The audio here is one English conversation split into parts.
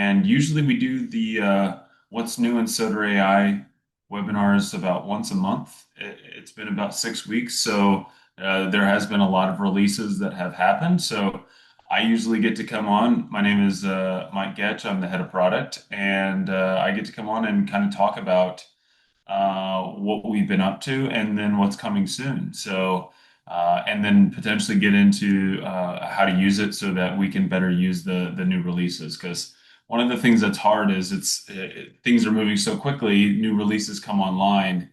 And usually we do the What's New in SoterAI webinars about once a month. It's been about 6 weeks, so there has been a lot of releases that have happened. So I usually get to come on. My name is Mike Goetsch. I'm the head of product, and I get to come on and kind of talk about what we've been up to, and then what's coming soon. And then potentially get into how to use it so that we can better use the new releases. Because one of the things that's hard is things are moving so quickly. New releases come online,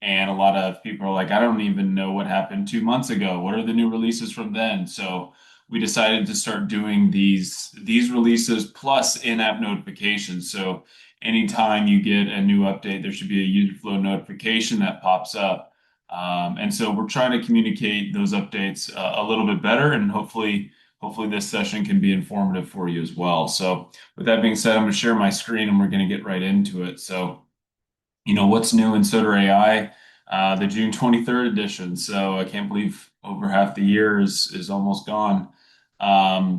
and a lot of people are like, I don't even know what happened 2 months ago. What are the new releases from then? So we decided to start doing these releases plus in-app notifications. So anytime you get a new update, there should be a user flow notification that pops up. And so we're trying to communicate those updates a little bit better, and hopefully this session can be informative for you as well. So with that being said, I'm going to share my screen and we're going to get right into it. So, what's new in SoterAI, the June 23rd edition. So I can't believe over half the year is almost gone.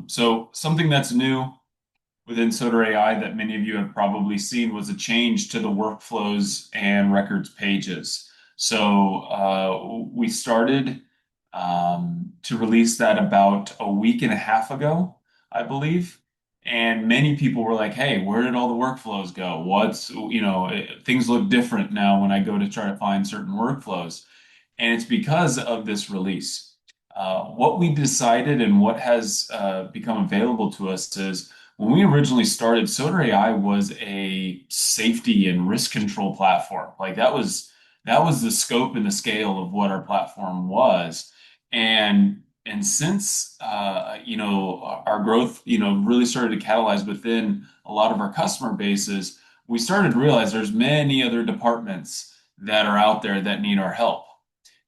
So something that's new within SoterAI that many of you have probably seen was a change to the workflows and records pages. So we started to release that about a week and a half ago, I believe. And many people were like, hey, where did all the workflows go? Things look different now when I go to try to find certain workflows. And it's because of this release. What we decided and what has become available to us is when we originally started, SoterAI was a safety and risk control platform. Like that was the scope and the scale of what our platform was. And since our growth really started to catalyze within a lot of our customer bases, we started to realize there's many other departments that are out there that need our help.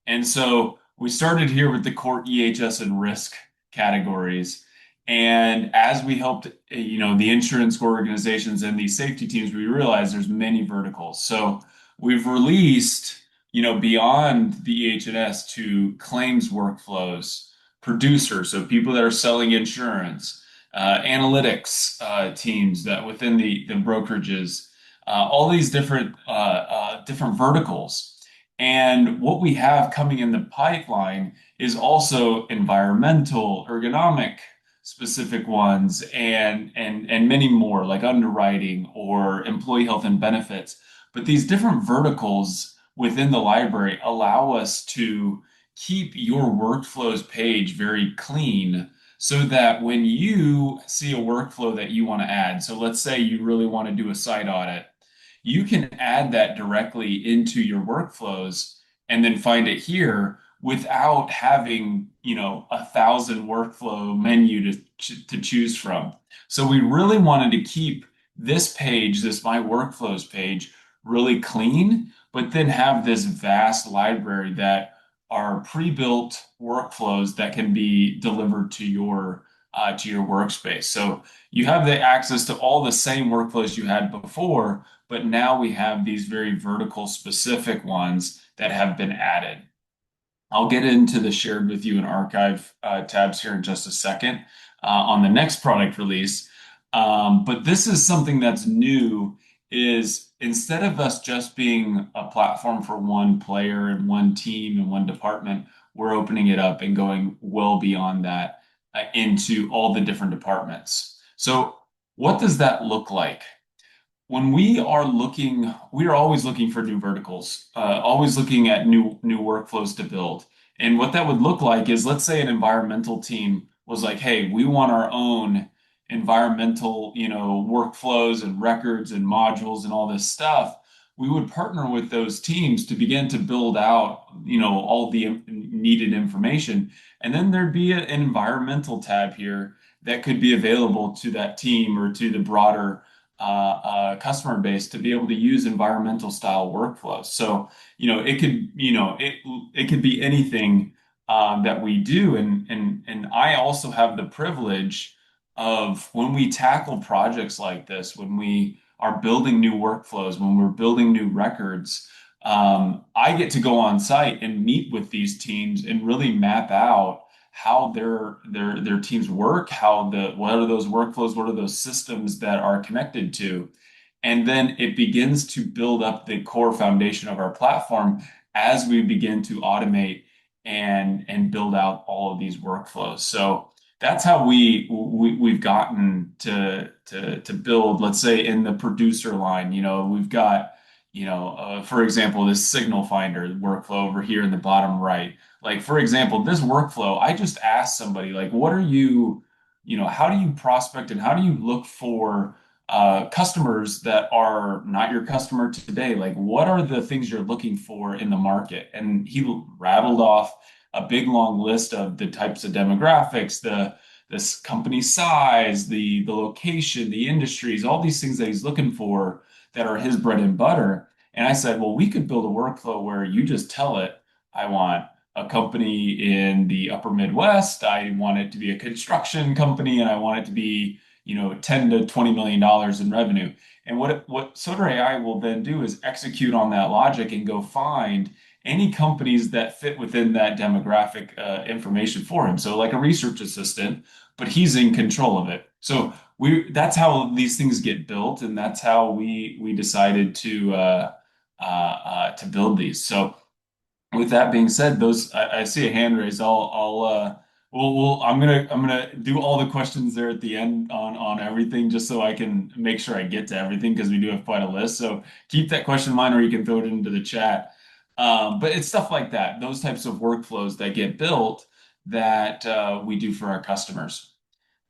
And so we started here with the core EHS and risk categories. And as we helped, the insurance organizations and these safety teams, we realized there's many verticals. So we've released, beyond the EH&S to claims workflows, producers, so people that are selling insurance, analytics teams that within the brokerages, all these different verticals. And what we have coming in the pipeline is also environmental, ergonomic specific ones, and many more like underwriting or employee health and benefits. But these different verticals within the library allow us to keep your workflows page very clean so that when you see a workflow that you want to add, so let's say you really want to do a site audit, you can add that directly into your workflows and then find it here without having, 1,000 workflow menu to choose from. So we really wanted to keep this page, this My Workflows page, really clean, but then have this vast library that are pre-built workflows that can be delivered to your workspace. So you have the access to all the same workflows you had before, but now we have these very vertical specific ones that have been added. I'll get into the shared with you and archive tabs here in just a second on the next product release. But this is something that's new is instead of us just being a platform for one player and one team and one department, we're opening it up and going well beyond that into all the different departments. So what does that look like? When we are always looking for new verticals, always looking at new workflows to build. And what that would look like is, let's say an environmental team was like, hey, we want our own environmental, workflows and records and modules and all this stuff. We would partner with those teams to begin to build out, all the needed information. And then there'd be an environmental tab here that could be available to that team or to the broader customer base to be able to use environmental style workflows. So, it could be anything that we do. And I also have the privilege of when we tackle projects like this, when we are building new workflows, when we're building new records, I get to go on site and meet with these teams and really map out how their teams work, what are those workflows, what are those systems that are connected to. And then it begins to build up the core foundation of our platform as we begin to automate and build out all of these workflows. So that's how we've gotten to build, let's say in the producer line, we've got, for example, this signal finder workflow over here in the bottom right. Like, for example, this workflow, I just asked somebody, like, how do you prospect and how do you look for customers that are not your customer today? Like, what are the things you're looking for in the market? And he rattled off a big long list of the types of demographics, this company size, the location, the industries, all these things that he's looking for that are his bread and butter. And I said, well, we could build a workflow where you just tell it, I want a company in the upper Midwest. I want it to be a construction company, and I want it to be, 10 to $20 million in revenue. And what SoterAI will then do is execute on that logic and go find any companies that fit within that demographic information for him. So like a research assistant, but he's in control of it. So that's how these things get built, and that's how we decided to build these. So with that being said, I see a hand raised. I'm gonna do all the questions there at the end on everything, just so I can make sure I get to everything because we do have quite a list. So keep that question in mind, or you can throw it into the chat. But it's stuff like that, those types of workflows that get built that we do for our customers.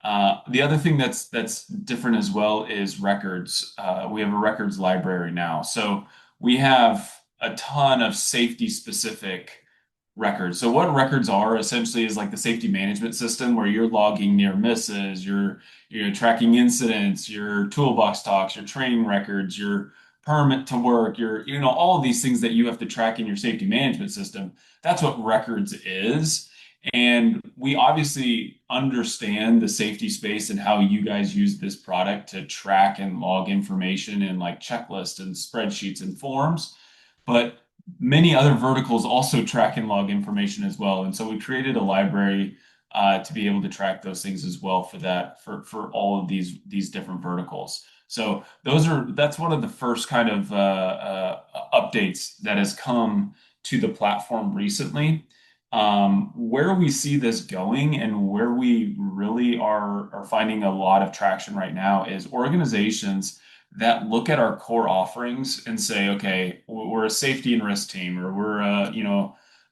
The other thing that's different as well is records. We have a records library now. So we have a ton of safety specific records. So what records are essentially is like the safety management system where you're logging near misses, you're tracking incidents, your toolbox talks, your training records, your permit to work, all of these things that you have to track in your safety management system. That's what records is. And we obviously understand the safety space and how you guys use this product to track and log information in like checklists and spreadsheets and forms. But many other verticals also track and log information as well. And so we created a library to be able to track those things as well for all of these different verticals. So that's one of the first kind of updates that has come to the platform recently. Where we see this going and where we really are finding a lot of traction right now is organizations that look at our core offerings and say, okay, we're a safety and risk team, or we're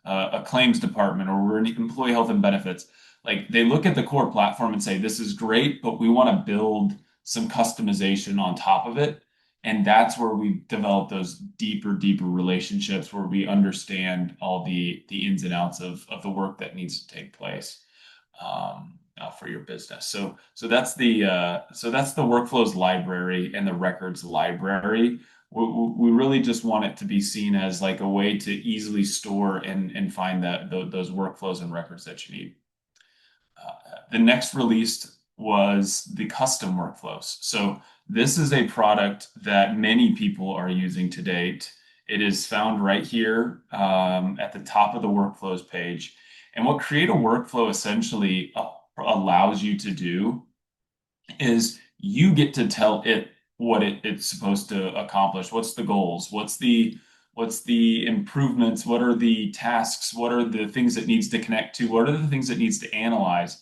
a claims department, or we're an employee health and benefits. Like they look at the core platform and say, this is great, but we want to build some customization on top of it. And that's where we develop those deeper relationships where we understand all the ins and outs of the work that needs to take place for your business. So that's the workflows library and the records library. We really just want it to be seen as like a way to easily store and find those workflows and records that you need. The next released was the custom workflows. So this is a product that many people are using to date. It is found right here at the top of the workflows page. And what Create a Workflow essentially allows you to do is you get to tell it what it's supposed to accomplish. What's the goals? What's the improvements? What are the tasks? What are the things it needs to connect to? What are the things it needs to analyze?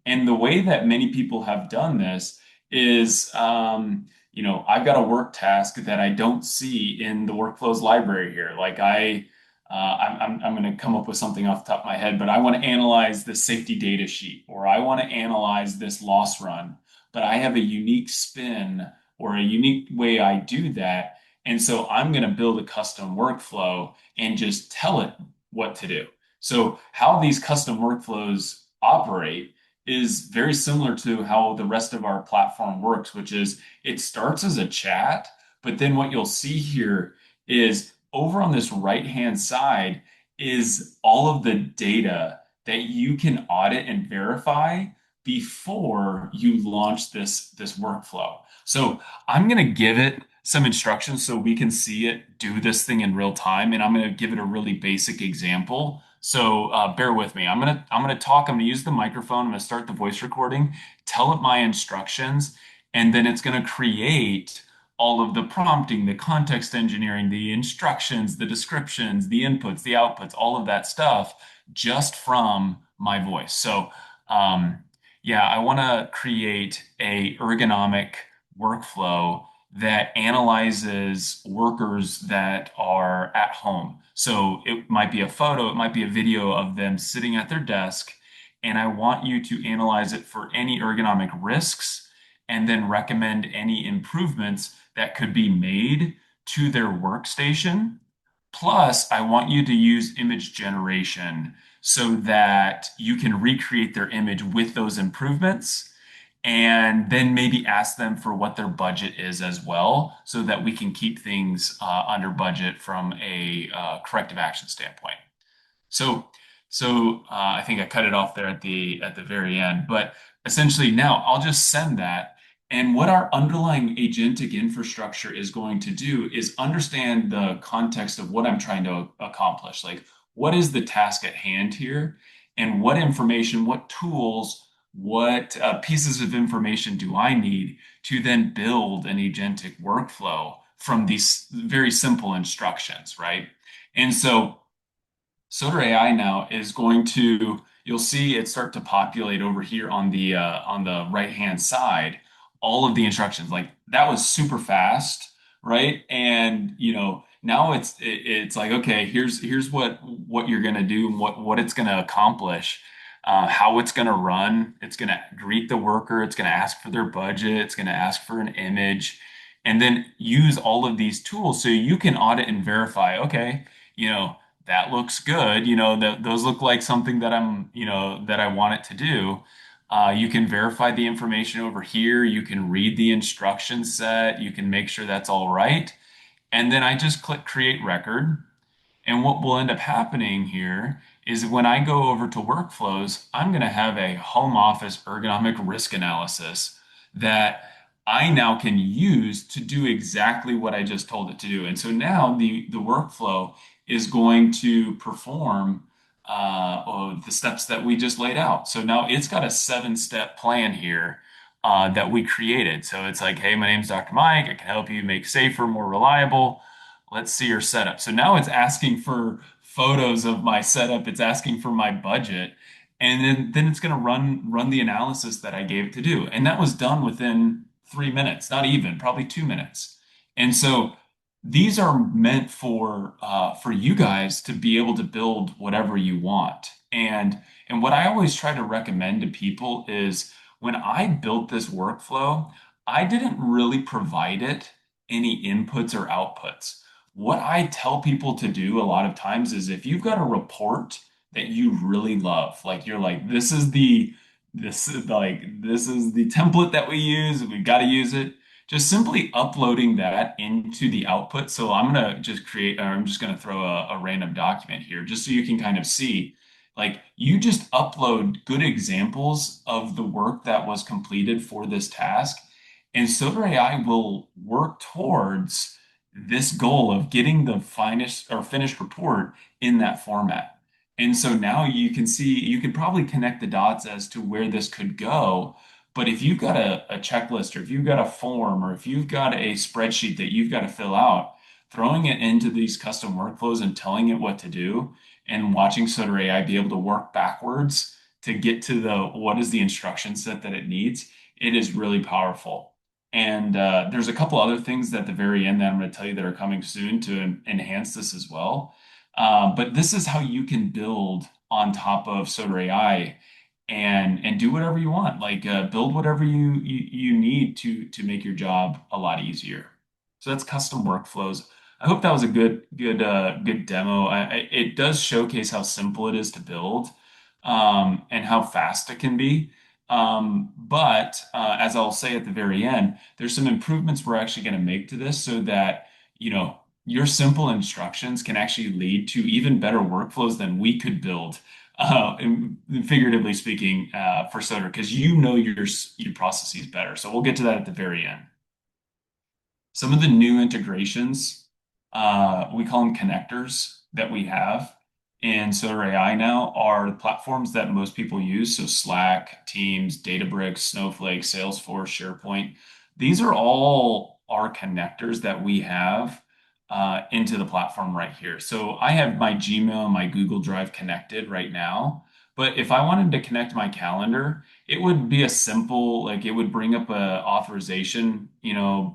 And the way that many people have done this is, I've got a work task that I don't see in the workflows library here. Like I'm going to come up with something off the top of my head, but I want to analyze this safety data sheet, or I want to analyze this loss run, but I have a unique spin or a unique way I do that. And so I'm going to build a custom workflow and just tell it what to do. So how these custom workflows operate is very similar to how the rest of our platform works, which is it starts as a chat, but then what you'll see here is over on this right-hand side is all of the data that you can audit and verify before you launch this workflow. So I'm going to give it some instructions so we can see it do this thing in real time, and I'm going to give it a really basic example So bear with me. I'm gonna talk. I'm gonna use the microphone. I'm gonna start the voice recording, tell it my instructions, and then it's gonna create all of the prompting, the context engineering, the instructions, the descriptions, the inputs, the outputs, all of that stuff just from my voice. So um, yeah, I want to create a ergonomic workflow that analyzes workers that are at home. So it might be a photo, it might be a video of them sitting at their desk, and I want you to analyze it for any ergonomic risks and then recommend any improvements that could be made to their workstation. Plus, I want you to use image generation so that you can recreate their image with those improvements and then maybe ask them for what their budget is as well, so that we can keep things under budget from a corrective action standpoint. So, I think I cut it off there at the very end, but essentially now I'll just send that. And what our underlying agentic infrastructure is going to do is understand the context of what I'm trying to accomplish. Like, what is the task at hand here? And what information, what tools, what pieces of information do I need to then build an agentic workflow from these very simple instructions, right? And so SoterAI now is going to, you'll see it start to populate over here on the right-hand side, all of the instructions. Like that was super fast, right? And now it's like, okay, here's what you're gonna do and what it's gonna accomplish, how it's gonna run. It's gonna greet the worker, it's gonna ask for their budget, it's gonna ask for an image, and then use all of these tools so you can audit and verify, okay, you know that looks good. Those look like something that that I want it to do. You can verify the information over here. You can read the instruction set. You can make sure that's all right. And then I just click create record. And what will end up happening here is when I go over to workflows, I'm going to have a home office ergonomic risk analysis that I now can use to do exactly what I just told it to do. And so now the workflow is going to perform the steps that we just laid out. So now it's got a 7-step plan here that we created. So it's like, hey, my name's Dr. Mike. I can help you make safer, more reliable. Let's see your setup. So now it's asking for photos of my setup. It's asking for my budget. And then it's going to run the analysis that I gave it to do. And that was done within 3 minutes, not even, probably 2 minutes. And so these are meant for you guys to be able to build whatever you want. And what I always try to recommend to people is when I built this workflow, I didn't really provide it any inputs or outputs. What I tell people to do a lot of times is if you've got a report that you really love, like you're like, this is the template that we use, we've got to use it. Just simply uploading that into the output. So I'm just gonna throw a random document here just so you can kind of see. Like you just upload good examples of the work that was completed for this task, and SoterAI will work towards this goal of getting the finest or finished report in that format. And so now you can see, you can probably connect the dots as to where this could go. But if you've got a checklist, or if you've got a form, or if you've got a spreadsheet that you've got to fill out, throwing it into these custom workflows and telling it what to do and watching SoterAI be able to work backwards to get to the what is the instruction set that it needs, it is really powerful. And there's a couple other things at the very end that I'm going to tell you that are coming soon to enhance this as well. But this is how you can build on top of SoterAI and do whatever you want. Like build whatever you need to make your job a lot easier. So that's custom workflows. I hope that was a good demo. It does showcase how simple it is to build and how fast it can be. But as I'll say at the very end, there's some improvements we're actually going to make to this so that, your simple instructions can actually lead to even better workflows than we could build, figuratively speaking, for Soter, because your processes better. So we'll get to that at the very end. Some of the new integrations, we call them connectors that we have. in SoterAI now are the platforms that most people use. So Slack, Teams, Databricks, Snowflake, Salesforce, SharePoint. These are all our connectors that we have into the platform right here. So I have my Gmail, my Google Drive connected right now. But if I wanted to connect my calendar, it would be a simple, like it would bring up a authorization,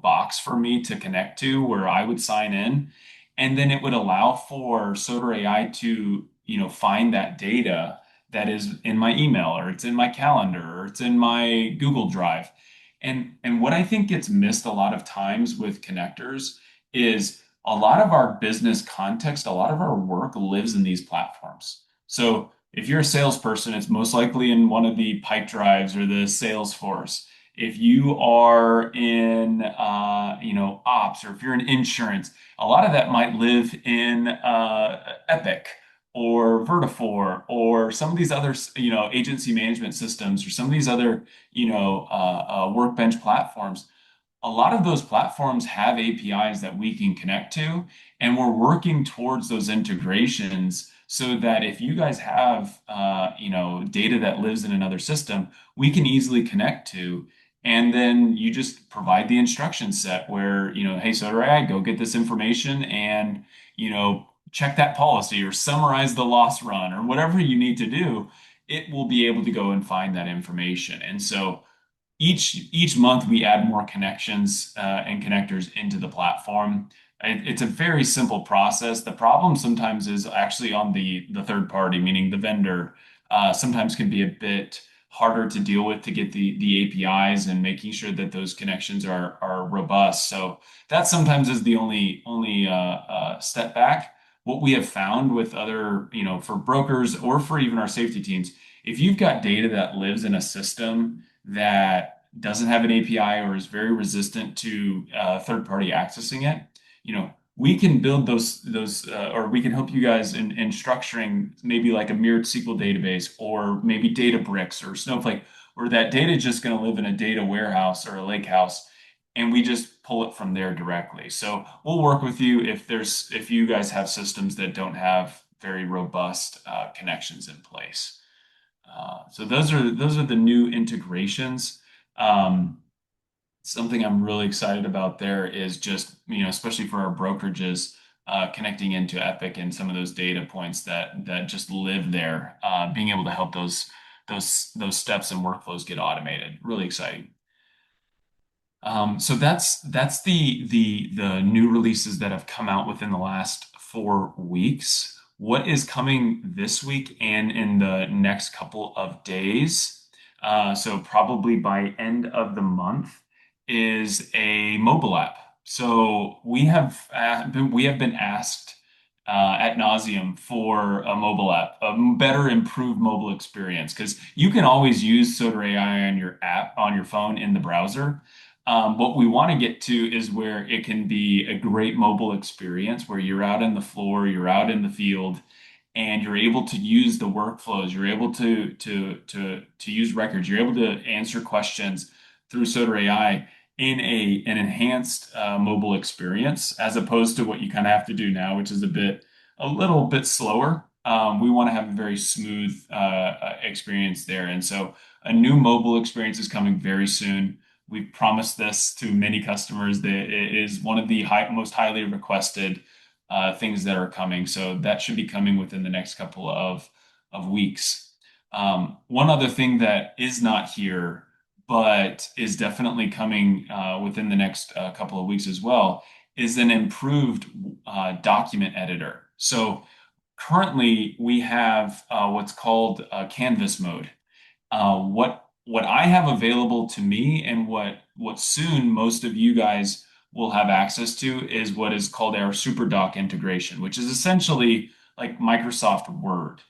box for me to connect to where I would sign in. And then it would allow for SoterAI to, find that data that is in my email or it's in my calendar or it's in my Google Drive. And what I think gets missed a lot of times with connectors is a lot of our business context, a lot of our work lives in these platforms. So if you're a salesperson, it's most likely in one of the pipe drives or the Salesforce. If you are in, ops, or if you're in insurance, a lot of that might live in Epic or Vertafore or some of these other, agency management systems or some of these other, workbench platforms. A lot of those platforms have APIs that we can connect to, and we're working towards those integrations so that if you guys have, data that lives in another system, we can easily connect to. And then you just provide the instruction set where, hey, SoterAI, go get this information and, check that policy or summarize the loss run or whatever you need to do. It will be able to go and find that information. And so, each month we add more connections and connectors into the platform. It's a very simple process. The problem sometimes is actually on the third party, meaning the vendor. Sometimes can be a bit harder to deal with to get the APIs and making sure that those connections are robust. So that sometimes is the only step back. What we have found with other, for brokers or for even our safety teams, if you've got data that lives in a system that doesn't have an API or is very resistant to third party accessing it, we can build those or we can help you guys in structuring maybe like a mirrored SQL database or maybe Databricks or Snowflake, where that data is just going to live in a data warehouse or a lake house, and we just pull it from there directly. So we'll work with you if you guys have systems that don't have very robust connections in place. So those are the new integrations. Um, Something I'm really excited about there is just, especially for our brokerages, connecting into Epic and some of those data points that just live there, being able to help those steps and workflows get automated. Really exciting. So that's the new releases that have come out within the last 4 weeks. What is coming this week and in the next couple of days? So probably by end of the month is a mobile app. So we have been asked ad nauseum for a mobile app, a better improved mobile experience, because you can always use SoterAI on your app on your phone in the browser. What we want to get to is where it can be a great mobile experience where you're out in the floor, you're out in the field, and you're able to use the workflows, you're able to use records, you're able to answer questions through SoterAI in an enhanced mobile experience, as opposed to what you kind of have to do now, which is a little bit slower. We want to have a very smooth experience there, and so a new mobile experience is coming very soon. We've promised this to many customers that it is one of the most highly requested things that are coming. So that should be coming within the next couple of weeks. One other thing that is not here, but is definitely coming within the next couple of weeks as well, is an improved document editor. So currently we have what's called Canvas mode. What I have available to me and what soon most of you guys will have access to is what is called our SuperDoc integration, which is essentially like Microsoft Word.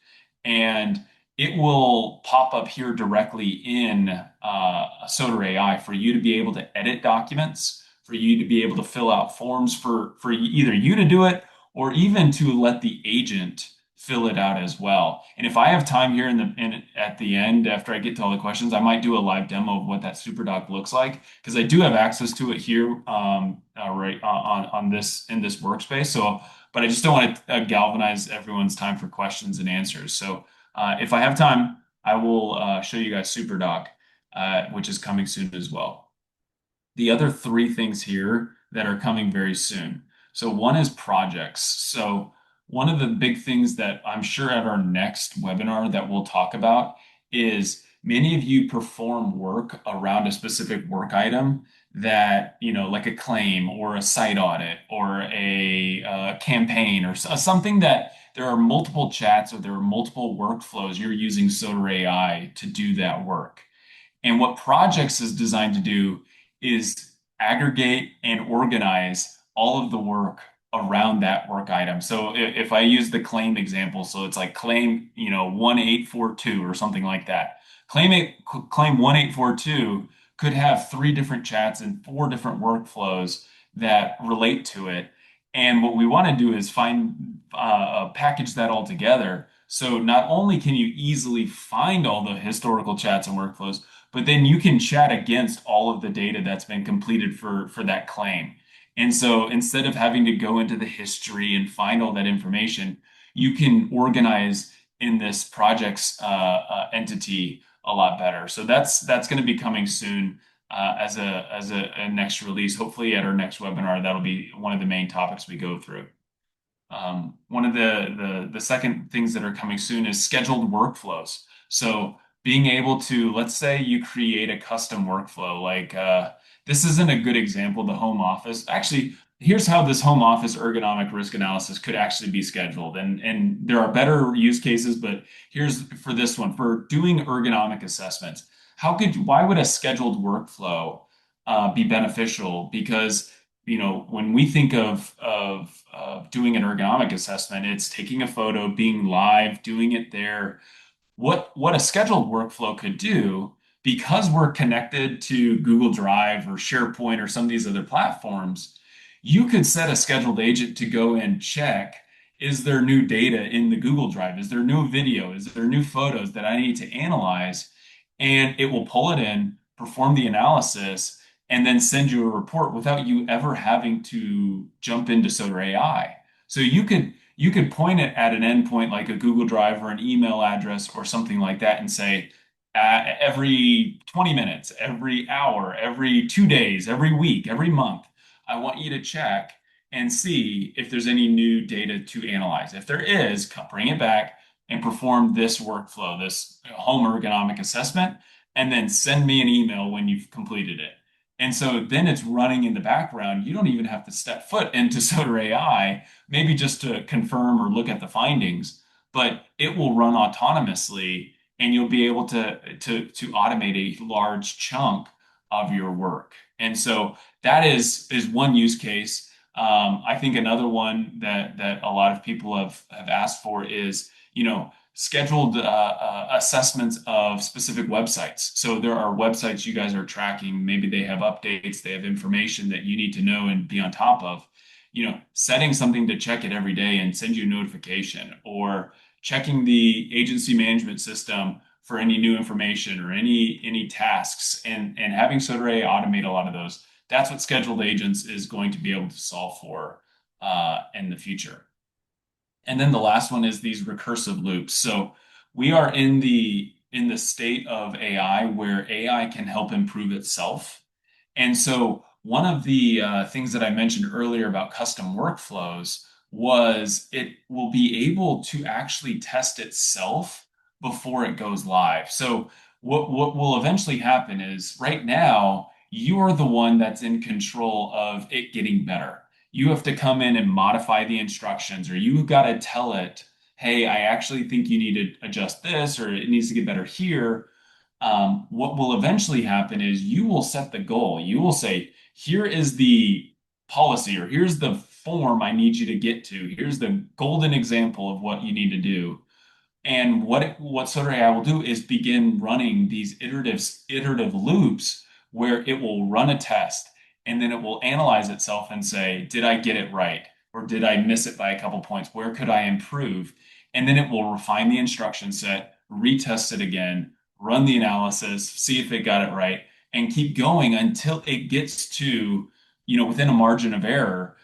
And it will pop up here directly in SoterAI for you to be able to edit documents, for you to be able to fill out forms for either you to do it or even to let the agent fill it out as well. And if I have time here at the end, after I get to all the questions, I might do a live demo of what that SuperDoc looks like because I do have access to it here right on this in this workspace. So, but I just don't want to galvanize everyone's time for questions and answers. So, if I have time, I will show you guys SuperDoc, which is coming soon as well. The other three things here that are coming very soon. So one is projects. So one of the big things that I'm sure at our next webinar that we'll talk about is many of you perform work around a specific work item that, like a claim or a site audit or a campaign or something that there are multiple chats or there are multiple workflows. You're using SoterAI to do that work. And what projects is designed to do is aggregate and organize all of the work around that work item. So if I use the claim example, so it's like claim, 1842 or something like that. Claim 1842 could have three different chats and four different workflows that relate to it. And what we want to do is package that all together. So not only can you easily find all the historical chats and workflows, but then you can chat against all of the data that's been completed for that claim. And so instead of having to go into the history and find all that information, you can organize in this project's entity a lot better. So that's going to be coming soon as a next release. Hopefully at our next webinar, that'll be one of the main topics we go through. One of the second things that are coming soon is scheduled workflows. So being able to, let's say you create a custom workflow, like this isn't a good example, the home office. Actually, here's how this home office ergonomic risk analysis could actually be scheduled. And there are better use cases, but here's for this one, for doing ergonomic assessments. Why would a scheduled workflow be beneficial? Because when we think of doing an ergonomic assessment, it's taking a photo, being live, doing it there. What a scheduled workflow could do, because we're connected to Google Drive or SharePoint or some of these other platforms, you could set a scheduled agent to go and check, is there new data in the Google Drive? Is there new video? Is there new photos that I need to analyze? And it will pull it in, perform the analysis, and then send you a report without you ever having to jump into SoterAI. So you could point it at an endpoint like a Google Drive or an email address or something like that and say, every 20 minutes, every hour, every 2 days, every week, every month, I want you to check and see if there's any new data to analyze. If there is, bring it back and perform this workflow, this home ergonomic assessment, and then send me an email when you've completed it. And so then it's running in the background. You don't even have to step foot into SoterAI, maybe just to confirm or look at the findings, but it will run autonomously and you'll be able to automate a large chunk of your work. And so that is one use case. I think another one that a lot of people have asked for is, scheduled assessments of specific websites. So there are websites you guys are tracking. Maybe they have updates, they have information that you need to know and be on top of. Setting something to check it every day and send you a notification, or checking the agency management system for any new information or any tasks, and having SoterAI automate a lot of those. That's what scheduled agents is going to be able to solve for in the future. And then the last one is these recursive loops. So we are in the state of AI where AI can help improve itself. And so one of the things that I mentioned earlier about custom workflows was it will be able to actually test itself before it goes live. So what will eventually happen is, right now, you are the one that's in control of it getting better. You have to come in and modify the instructions, or you've got to tell it, hey, I actually think you need to adjust this, or it needs to get better here. What will eventually happen is you will set the goal. You will say, here is the policy, or here's the form I need you to get to. Here's the golden example of what you need to do. And what SoterAI will do is begin running these iterative loops where it will run a test, and then it will analyze itself and say, did I get it right? Or did I miss it by a couple points? Where could I improve? and then it will refine the instruction set, retest it again, run the analysis, see if it got it right, and keep going until it gets to, within a margin of error,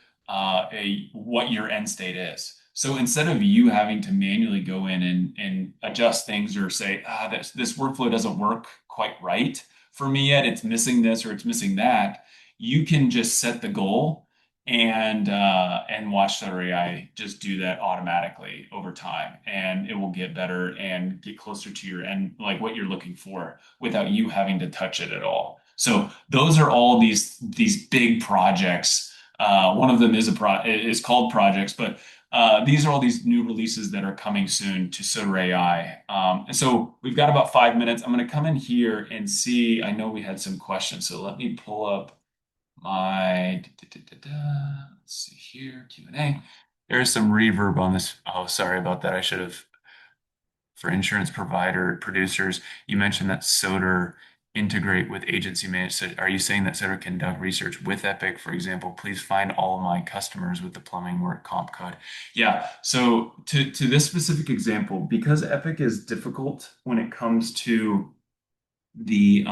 what your end state is. So instead of you having to manually go in and adjust things or say, this workflow doesn't work quite right for me yet, it's missing this or it's missing that, you can just set the goal and watch SoterAI just do that automatically over time, and it will get better and get closer to your end, like what you're looking for, without you having to touch it at all. So those are all these big projects. One of them is called projects, but these are all these new releases that are coming soon to SoterAI. And so we've got about 5 minutes. I'm going to come in here and see. I know we had some questions, so let me pull up my let's see here, Q&A. There's some reverb on this. Oh, sorry about that. I should have, for insurance provider producers, you mentioned that Soter integrate with agency managed. So are you saying that Soter can conduct research with Epic? For example, please find all of my customers with the plumbing work comp code. Yeah. So to this specific example, because Epic is difficult when it comes to the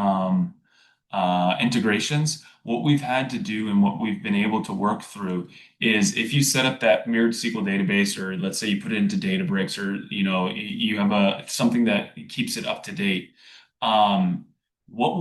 integrations, what we've had to do and what we've been able to work through is if you set up that mirrored SQL database, or let's say you put it into Databricks, or you have something that keeps it up to date. What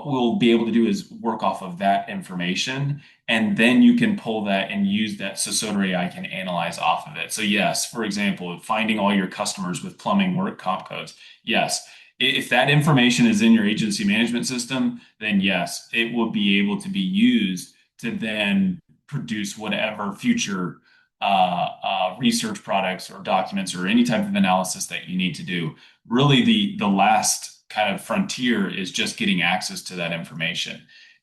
we'll be able to do is work off of that information, and then you can pull that and use that so SoterAI can analyze off of it. So yes, for example, finding all your customers with plumbing work comp codes. Yes, if that information is in your agency management system, then yes, it will be able to be used to then produce whatever future research products or documents or any type of analysis that you need to do. Really, the last kind of frontier is just getting access to that information.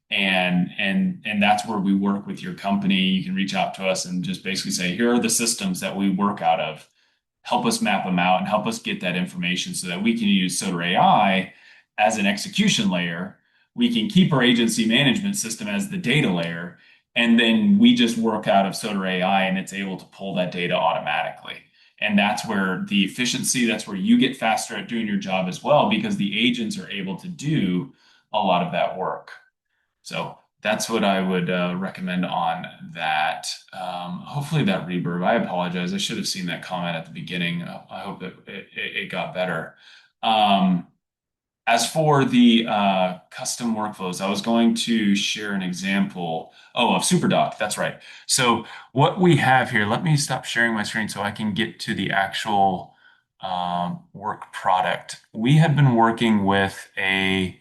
And that's where we work with your company. You can reach out to us and just basically say, here are the systems that we work out of. Help us map them out and help us get that information so that we can use SoterAI as an execution layer. We can keep our agency management system as the data layer, and then we just work out of SoterAI and it's able to pull that data automatically. And that's where the efficiency, that's where you get faster at doing your job as well, because the agents are able to do a lot of that work. So that's what I would recommend on that. Hopefully that reverb, I apologize. I should have seen that comment at the beginning. I hope that it got better. As for the custom workflows, I was going to share an example, of SuperDoc. That's right. So what we have here, let me stop sharing my screen so I can get to the actual work product. We had been working with a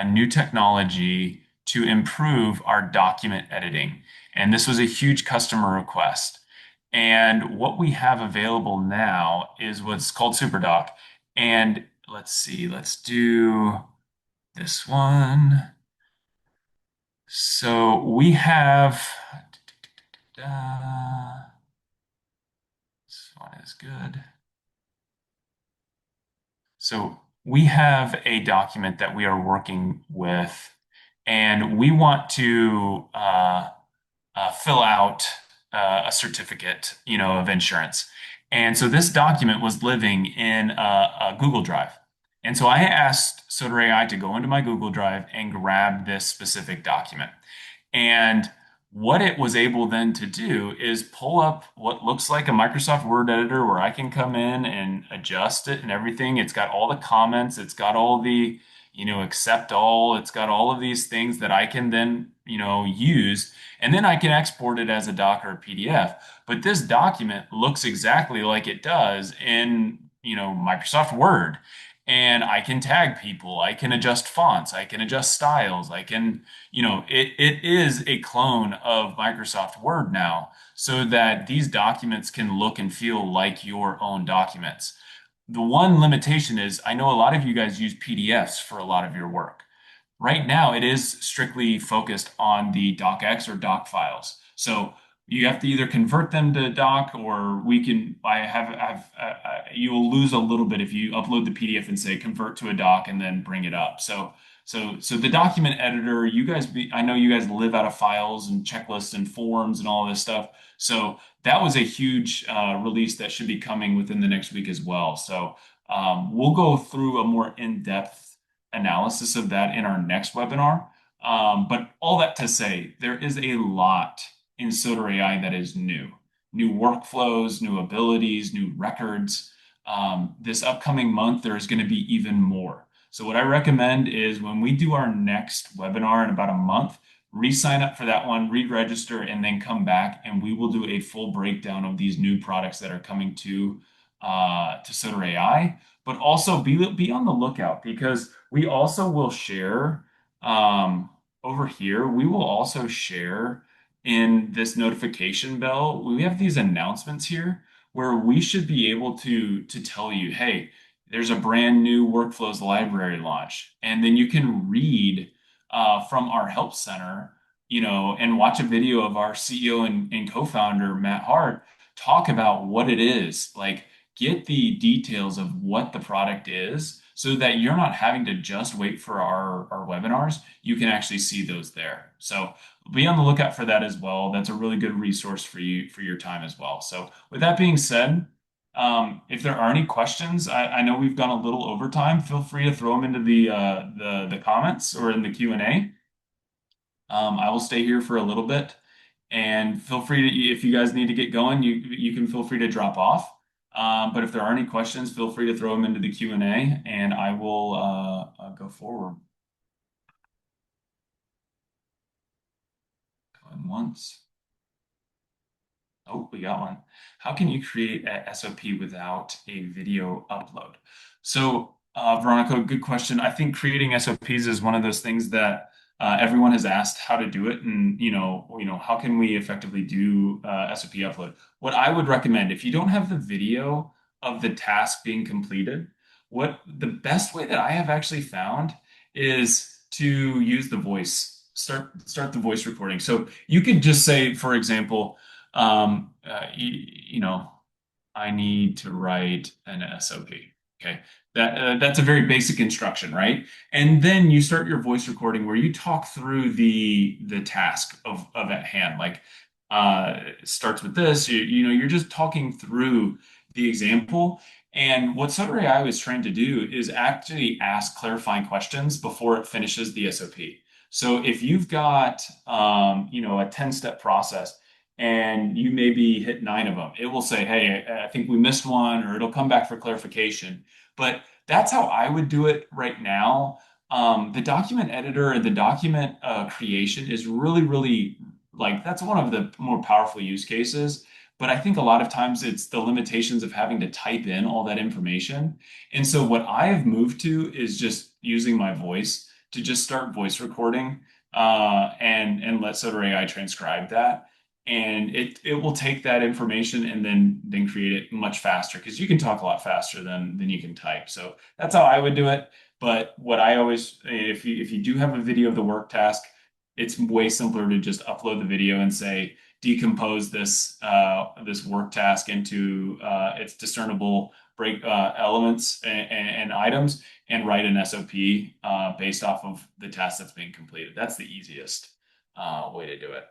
new technology to improve our document editing. And this was a huge customer request. And what we have available now is what's called SuperDoc. And let's see, let's do this one. So we have, this one is good. So we have a document that we are working with, and we want to fill out a certificate, of insurance. And so this document was living in a Google Drive. And so I asked SoterAI to go into my Google Drive and grab this specific document. And what it was able then to do is pull up what looks like a Microsoft Word editor where I can come in and adjust it and everything. It's got all the comments, it's got all the, accept all, it's got all of these things that I can then, use, and then I can export it as a doc or a PDF. But this document looks exactly like it does in, Microsoft Word. And I can tag people, I can adjust fonts, I can adjust styles, I can, it is a clone of Microsoft Word now, so that these documents can look and feel like your own documents. The one limitation is I know a lot of you guys use PDFs for a lot of your work. Right now, it is strictly focused on the docx or doc files. So you have to either convert them to doc, or you will lose a little bit if you upload the PDF and say convert to a doc and then bring it up. So So the document editor, I know you guys live out of files and checklists and forms and all this stuff. So that was a huge release that should be coming within the next week as well. So we'll go through a more in-depth analysis of that in our next webinar. But all that to say, there is a lot in SoterAI that is new workflows, new abilities, new records. This upcoming month, there is going to be even more. So what I recommend is when we do our next webinar in about a month, re-sign up for that one, re-register, and then come back, and we will do a full breakdown of these new products that are coming to SoterAI. But also be on the lookout because we also will share over here. We will also share in this notification bell. We have these announcements here where we should be able to tell you, hey, there's a brand new workflows library launch, and then you can read from our help center, and watch a video of our CEO and co-founder Matt Hart talk about what it is. Like, get the details of what the product is, so that you're not having to just wait for our webinars. You can actually see those there. So be on the lookout for that as well. That's a really good resource for you for your time as well. So with that being said, if there are any questions, I know we've gone a little over time. Feel free to throw them into the comments or in the Q&A. I will stay here for a little bit, and feel free to, if you guys need to get going, you can feel free to drop off. But if there are any questions, feel free to throw them into the Q&A, and I will go forward. Going once. Oh, we got one. How can you create a SOP without a video upload? So, Veronica, good question. I think creating SOPs is one of those things that everyone has asked how to do it, and how can we effectively do SOP upload? What I would recommend, if you don't have the video of the task being completed, what the best way that I have actually found is to use the voice. Start the voice recording. So you could just say, for example, I need to write an SOP. Okay. That's a very basic instruction, right? And then you start your voice recording where you talk through the task of at hand. Like, it starts with this, you're just talking through the example. And what SoterAI was trying to do is actually ask clarifying questions before it finishes the SOP. So if you've got a 10-step process and you maybe hit 9 of them, it will say, hey, I think we missed one, or it'll come back for clarification. But that's how I would do it right now. The document editor and the document creation is really, really, like, that's one of the more powerful use cases. But I think a lot of times it's the limitations of having to type in all that information. And so what I have moved to is just using my voice to just start voice recording, and let SoterAI transcribe that. And it will take that information and then create it much faster, because you can talk a lot faster than you can type. So that's how I would do it. But what I always, if you do have a video of the work task, it's way simpler to just upload the video and say, decompose this work task into its discernible break elements and items, and write an SOP based off of the task that's being completed. That's the easiest way to do it.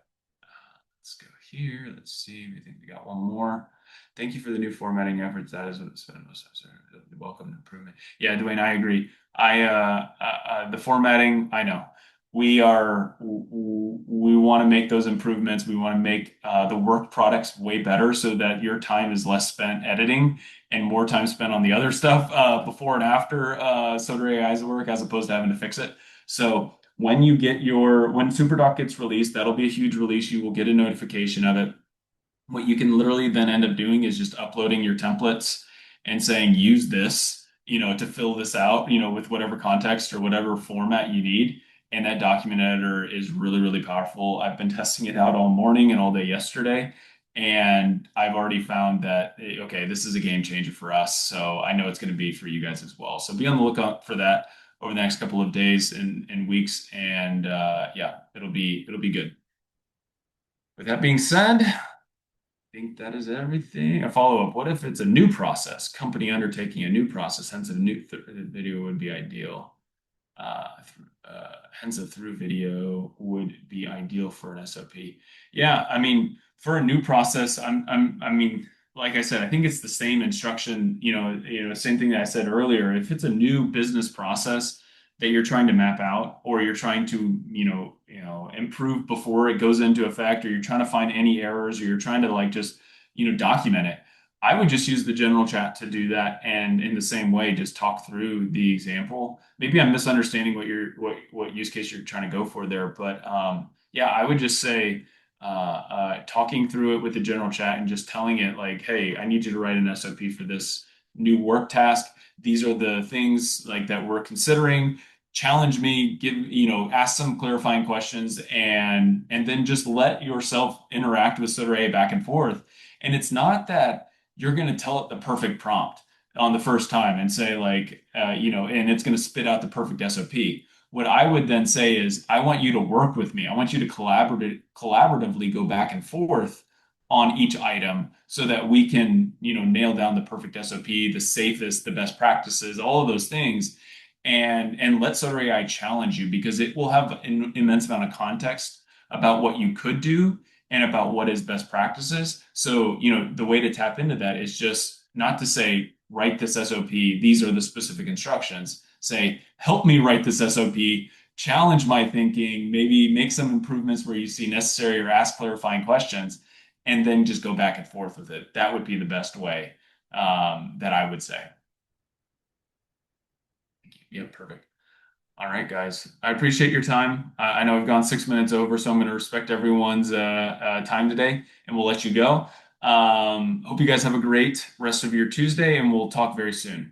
Let's go here. Let's see. We think we got one more. Thank you for the new formatting efforts. That is what spent most time. Welcome improvement. Yeah, Dwayne, I agree. The formatting, I know. We want to make those improvements. We want to make the work products way better so that your time is less spent editing and more time spent on the other stuff before and after SoterAI's work, as opposed to having to fix it. So when SuperDoc gets released, that'll be a huge release. You will get a notification of it. What you can literally then end up doing is just uploading your templates and saying, use this, to fill this out, with whatever context or whatever format you need. And that document editor is really, really powerful. I've been testing it out all morning and all day yesterday, and I've already found that, okay, this is a game changer for us. So I know it's going to be for you guys as well. So be on the lookout for that over the next couple of days and weeks, and yeah, it'll be good. With that being said, I think that is everything. A follow-up: what if it's a new process, company undertaking a new process, hence a new video would be ideal. hence a through video would be ideal for an SOP. Yeah, I mean, for a new process, I mean, like I said, I think it's the same instruction, same thing that I said earlier. If it's a new business process that you're trying to map out, or you're trying to, improve before it goes into effect, or you're trying to find any errors, or you're trying to like just, document it. I would just use the general chat to do that, and in the same way, just talk through the example. Maybe I'm misunderstanding what use case you're trying to go for there, but yeah, I would just say talking through it with the general chat and just telling it like, hey, I need you to write an SOP for this new work task. These are the things like that we're considering. Challenge me, ask some clarifying questions, and then just let yourself interact with SoterAI back and forth. And it's not that you're going to tell it the perfect prompt on the first time and say like, and it's going to spit out the perfect SOP. What I would then say is, I want you to work with me. I want you to collaboratively go back and forth on each item so that we can, nail down the perfect SOP, the safest, the best practices, all of those things. And let SoterAI challenge you, because it will have an immense amount of context about what you could do and about what is best practices. So, the way to tap into that is just not to say, write this SOP, these are the specific instructions. Say, help me write this SOP, challenge my thinking, maybe make some improvements where you see necessary, or ask clarifying questions, and then just go back and forth with it. That would be the best way, that I would say. Yeah, perfect. All right, guys. I appreciate your time. I know I've gone 6 minutes over, so I'm going to respect everyone's time today, and we'll let you go. Hope you guys have a great rest of your Tuesday, and we'll talk very soon.